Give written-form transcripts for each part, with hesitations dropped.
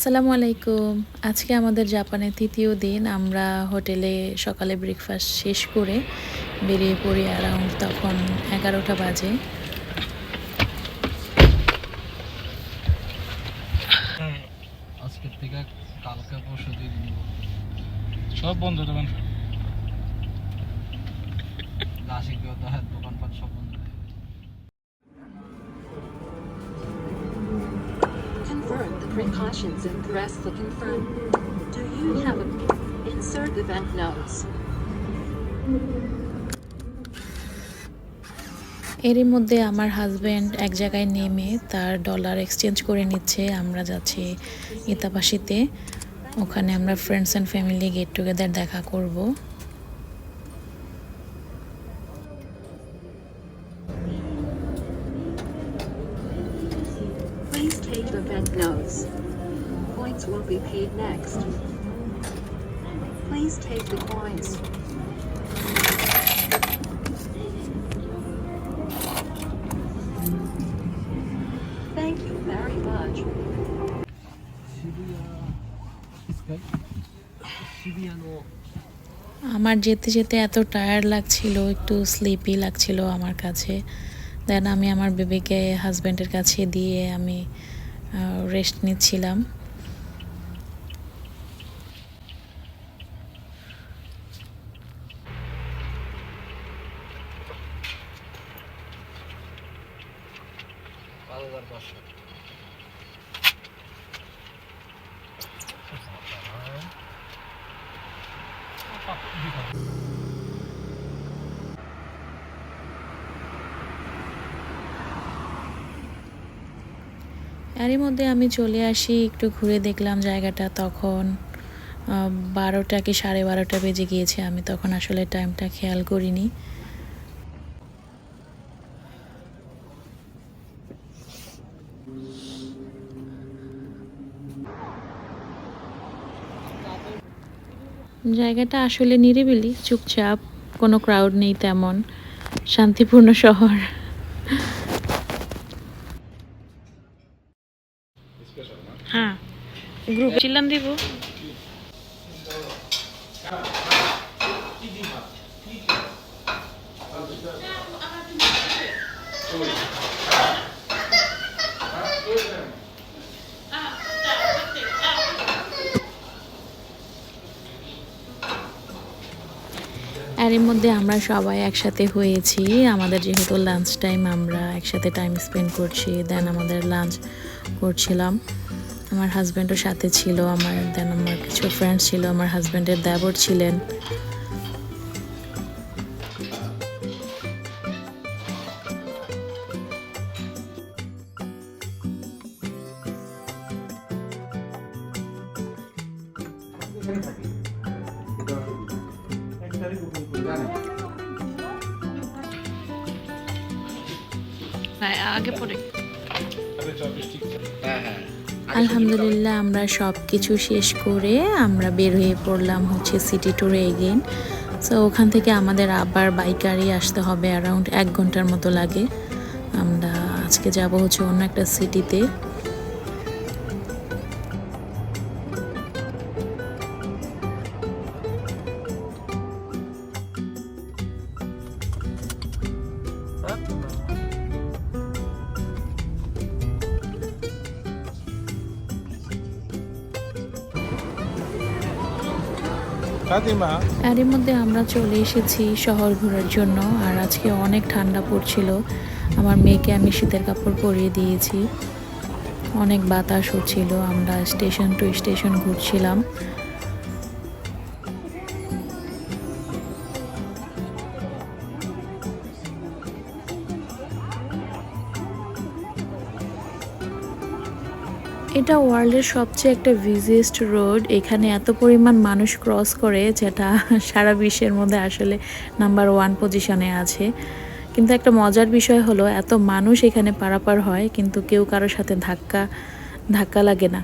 আসসালামু আলাইকুম। আজকে আমাদের জাপানের ৩য় দিন। আমরা হোটেলে সকালে ব্রেকফাস্ট শেষ করে বেরিয়ে পড়ি অ্যারাউন্ড তখন ১১টা বাজে। আজকের থেকে কালকে পরশু ২ দিন সব বন্ধ দোকান। নাসিকেও তো দোকানপাট সব বন্ধ। Confirm the precautions and press the confirm. Do you have a insert the banknotes? এরই মধ্যে আমার হাজব্যান্ড এক জায়গায় নেমে তার ডলার এক্সচেঞ্জ করে নিচ্ছে। আমরা যাচ্ছি ইতাবাসীতে। ওখানে আমরা friends and family get together দেখা করব। Please take the banknotes. Points will be paid next. Please take the coins. Thank you very much. আমার যেতে যেতে এত টায়ার্ড লাগছিল, একটু স্লিপি লাগছিল আমার কাছে। দেন আমি আমার বেবিকে হাজব্যান্ডের কাছে দিয়ে আমি রেস্ট নিচ্ছিলাম। এরই মধ্যে আমি চলে আসি, একটু ঘুরে দেখলাম জায়গাটা। তখন ১২টা কি ১২:৩০ বেজে গিয়েছে। আমি তখন আসলে টাইমটা খেয়াল করিনি। জায়গাটা আসলে নিরিবিলি, চুপচাপ, কোনো ক্রাউড নেই তেমন, শান্তিপূর্ণ শহর। হ্যাঁ, গ্রুপ চিল্লান দিব। এর মধ্যে আমরা সবাই একসাথে হয়েছি। আমাদের যেহেতু লাঞ্চ টাইম, আমরা একসাথে টাইম স্পেন্ড করছি। দেন আমাদের লাঞ্চ করছিলাম। আমার হাজব্যান্ডও সাথে ছিল। দেন আমার কিছু ফ্রেন্ডস ছিল, আমার হাজব্যান্ডের দেবর ছিলেন। আগে পরে আলহামদুলিল্লাহ আমরা সব কিছু শেষ করে আমরা বের হয়ে পড়লাম হচ্ছে সিটি ট্যুরে এগেইন। সো ওখান থেকে আমাদের আবার বাইক গাড়ি আসতে হবে, অ্যারাউন্ড ১ ঘন্টার মতো লাগে। আমরা আজকে যাব হচ্ছে অন্য একটা সিটিতে। এরই মধ্যে আমরা চলে এসেছি শহর ঘোরার জন্য। আর আজকে অনেক ঠান্ডা পড়ছিল। আমার মেয়েকে আমি শীতের কাপড় পরিয়ে দিয়েছি। অনেক বাতাস হচ্ছিল। আমরা স্টেশন টু স্টেশন ঘুরছিলাম। এটা ওয়ার্ল্ডের সবচেয়ে একটা বিজিয়েস্ট রোড। এখানে এত পরিমাণ মানুষ ক্রস করে, যেটা সারা বিশ্বের মধ্যে আসলে নাম্বার 1 পজিশনে আছে। কিন্তু একটা মজার বিষয় হলো, এত মানুষ এখানে পারাপার হয় কিন্তু কেউ কারোর সাথে ধাক্কা লাগে না।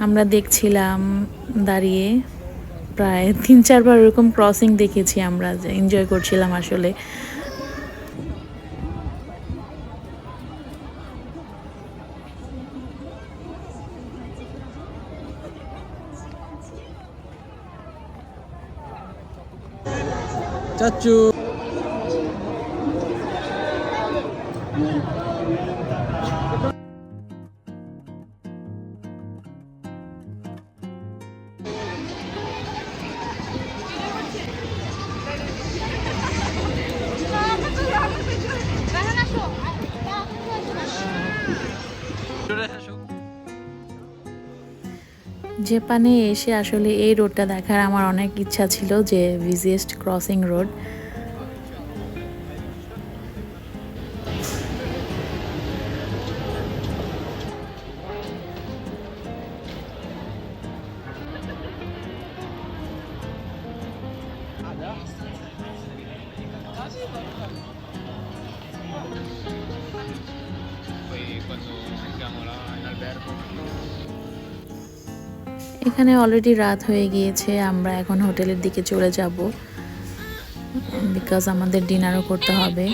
আমরা দেখছিলাম দাঁড়িয়ে, প্রায় ৩-৪ বার এরকম ক্রসিং দেখেছি আমরা, এনজয় করছিলাম আসলে। চাচু। জাপানে এসে আসলে এই রোডটা দেখার আমার অনেক ইচ্ছা ছিল, যে বিজিয়েস্ট ক্রসিং রোড। এখানে অলরেডি রাত হয়ে গিয়েছে, আমরা এখন হোটেলের দিকে চলে যাব, বিকজ আমাদের ডিনারও করতে হবে।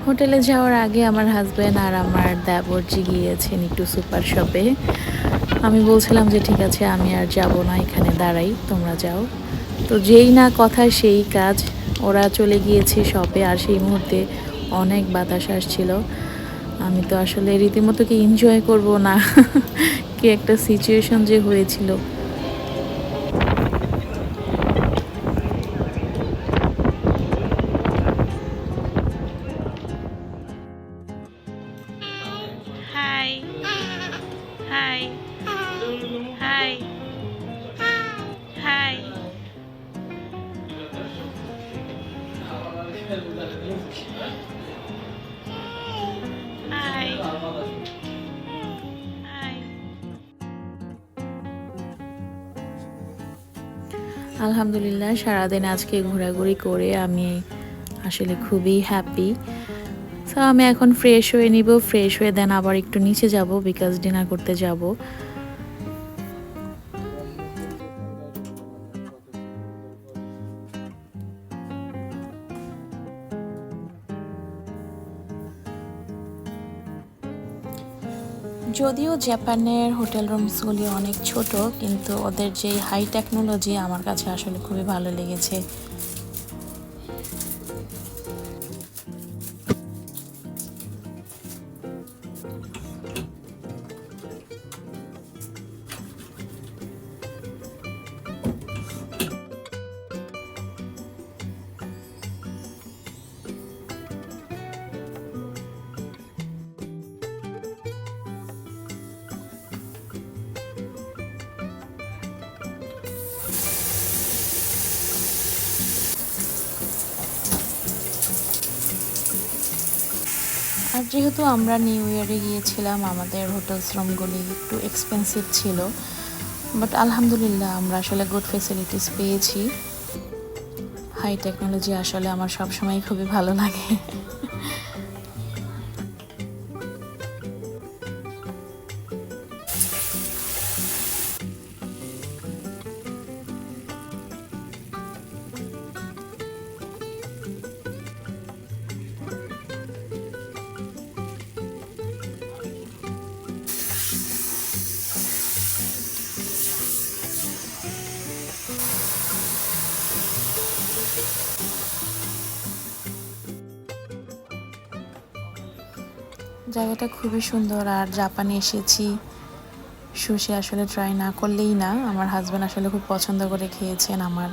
হোটেলে যাওয়ার আগে আমার হাজব্যান্ড আর আমার দেবরজি গিয়েছেন একটু সুপার শপে। আমি বলছিলাম যে ঠিক আছে, আমি আর যাব না, এখানে দাঁড়াই, তোমরা যাও। তো যেই না কথা সেই কাজ, ওরা চলে গিয়েছে শপে, আর সেই মুহূর্তে অনেক বাতাস আসছিল। আমি তো আসলে রীতিমতো কি এনজয় করব না, কি একটা সিচুয়েশন যে হয়েছিল। Hi. Hi. Hi. Hi. Hi. Hi. আলহামদুলিল্লাহ, সারাদিন আজকে ঘোরাঘুরি করে আমি আসলে খুবই হ্যাপি। সো আমি এখন ফ্রেশ হয়ে নিব, ফ্রেশ হয়ে দেন আবার একটু নিচে যাব, বিকজ ডিনার করতে যাব। যদিও জাপানের হোটেল রুমসগুলি অনেক ছোট, কিন্তু ওদের যে হাই টেকনোলজি আমার কাছে আসলে খুবই ভালো লেগেছে। আর যেহেতু আমরা নিউ ইয়ারে গিয়েছিলাম, আমাদের হোটেলস রুমগুলি একটু এক্সপেন্সিভ ছিল, বাট আলহামদুলিল্লাহ আমরা আসলে গুড ফেসিলিটিস পেয়েছি। হাই টেকনোলজি আসলে আমার সবসময় খুবই ভালো লাগে। জায়গাটা খুবই সুন্দর, আর জাপানে এসেছি, সুশি আসলে ট্রাই না করলেই না। আমার হাজব্যান্ড আসলে খুব পছন্দ করে খেয়েছেন, আমার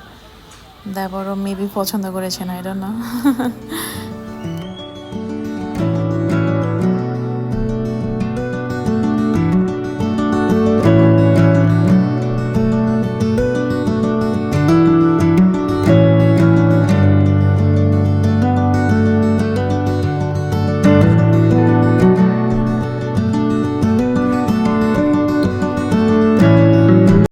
দেবরও মেবি পছন্দ করেছেন, আই ডোন্ট নো।